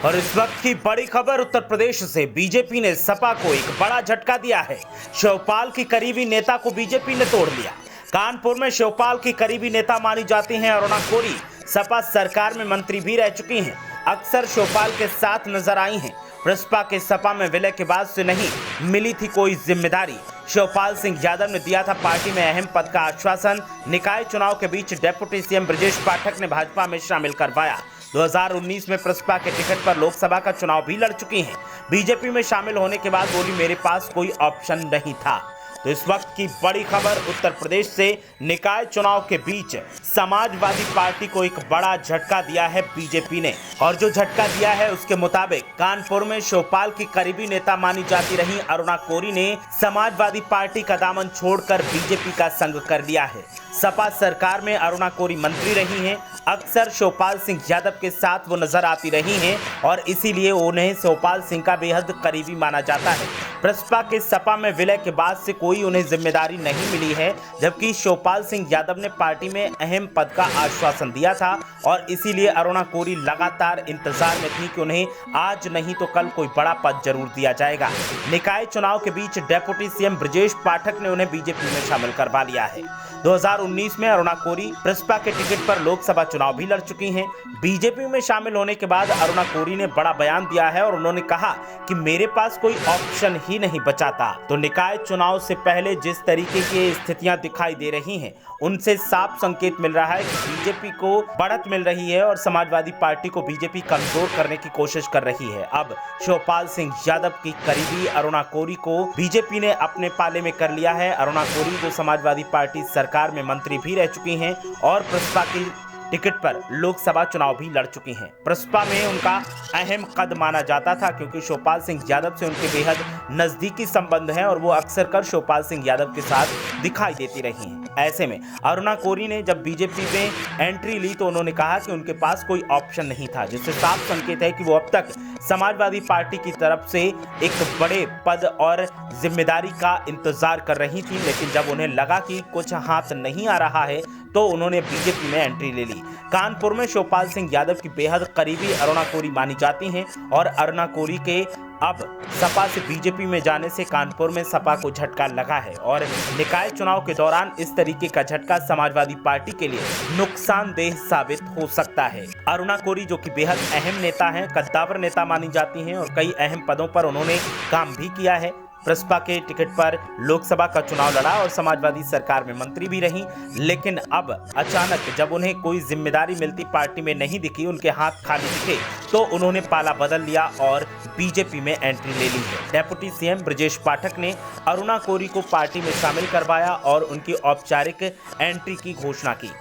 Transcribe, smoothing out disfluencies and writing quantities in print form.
और इस वक्त की बड़ी खबर उत्तर प्रदेश से। बीजेपी ने सपा को एक बड़ा झटका दिया है। शिवपाल की करीबी नेता को बीजेपी ने तोड़ दिया। कानपुर में शिवपाल की करीबी नेता मानी जाती हैं अरुणा कोरी सपा सरकार में मंत्री भी रह चुकी हैं। अक्सर शिवपाल के साथ नजर आई हैं। बसपा के सपा में विलय के बाद से नहीं मिली थी कोई जिम्मेदारी। शिवपाल सिंह यादव ने दिया था पार्टी में अहम पद का आश्वासन। निकाय चुनाव के बीच डिप्टी सीएम ब्रजेश पाठक ने भाजपा में शामिल करवाया। 2019 में बसपा के टिकट पर लोकसभा का चुनाव भी लड़ चुकी हैं। बीजेपी में शामिल होने के बाद बोली, मेरे पास कोई ऑप्शन नहीं था। तो इस वक्त की बड़ी खबर उत्तर प्रदेश से। निकाय चुनाव के बीच समाजवादी पार्टी को एक बड़ा झटका दिया है बीजेपी ने, और जो झटका दिया है उसके मुताबिक कानपुर में शिवपाल की करीबी नेता मानी जाती रही अरुणा कोरी ने समाजवादी पार्टी का दामन छोड़कर बीजेपी का संग कर लिया है। सपा सरकार में अरुणा कोरी मंत्री रही हैं। अक्सर शिवपाल सिंह यादव के साथ वो नजर आती रही हैं और इसीलिए उन्हें शिवपाल सिंह का बेहद करीबी माना जाता है। बसपा के सपा में विलय के बाद से कोई उन्हें जिम्मेदारी नहीं मिली है, जबकि शिवपाल सिंह यादव ने पार्टी में अहम पद का आश्वासन दिया था और इसीलिए अरुणा कोरी लगातार इंतजार में थी कि उन्हें आज नहीं तो कल कोई बड़ा पद जरूर दिया जाएगा। निकाय चुनाव के बीच डिप्टी सीएम ब्रजेश पाठक ने उन्हें बीजेपी में शामिल करवा लिया है। 2019 में अरुणा कोरी बसपा के टिकट पर लोकसभा चुनाव भी लड़ चुकी हैं। बीजेपी में शामिल होने के बाद अरुणा कोरी ने बड़ा बयान दिया है और उन्होंने कहा कि मेरे पास कोई ऑप्शन ही नहीं बचा था। तो निकाय चुनाव से पहले जिस तरीके की स्थितियां दिखाई दे रही हैं, उनसे साफ संकेत मिल रहा है कि बीजेपी को बढ़त मिल रही है और समाजवादी पार्टी को बीजेपी कमजोर करने की कोशिश कर रही है। अब शिवपाल सिंह यादव की करीबी अरुणा कोरी को बीजेपी ने अपने पाले में कर लिया है। अरुणा कोरी जो समाजवादी पार्टी सरकार में मंत्री भी रह चुकी हैं और बसपा की टिकट पर लोकसभा चुनाव भी लड़ चुकी हैं। बसपा में उनका अहम कद माना जाता था क्योंकि शिवपाल सिंह यादव से उनके बेहद नजदीकी संबंध हैं और वो अक्सर कर शिवपाल सिंह यादव के साथ दिखाई देती रही हैं। ऐसे में अरुणा कोरी ने जब बीजेपी में एंट्री ली तो उन्होंने कहा कि उनके पास कोई ऑप्शन नहीं था, जिससे साफ संकेत है कि वो अब तक समाजवादी पार्टी की तरफ से एक बड़े पद और जिम्मेदारी का इंतजार कर रही थी। लेकिन जब उन्हें लगा कि कुछ हाथ नहीं आ रहा है तो उन्होंने बीजेपी में एंट्री ले ली। कानपुर में शिवपाल सिंह यादव की बेहद करीबी अरुणा कोरी मानी जाती हैं और अरुणा कोरी के अब सपा से बीजेपी में जाने से कानपुर में सपा को झटका लगा है और निकाय चुनाव के दौरान इस तरीके का झटका समाजवादी पार्टी के लिए नुकसानदेह साबित हो सकता है। अरुणा कोरी जो कि बेहद अहम नेता हैं, कद्दावर नेता मानी जाती हैं और कई अहम पदों पर उन्होंने काम भी किया है। बसपा के टिकट पर लोकसभा का चुनाव लड़ा और समाजवादी सरकार में मंत्री भी रही, लेकिन अब अचानक जब उन्हें कोई जिम्मेदारी मिलती पार्टी में नहीं दिखी, उनके हाथ खाली दिखे, तो उन्होंने पाला बदल लिया और बीजेपी में एंट्री ले ली है। डिप्टी सीएम ब्रजेश पाठक ने अरुणा कोरी को पार्टी में शामिल करवाया और उनकी औपचारिक एंट्री की घोषणा की।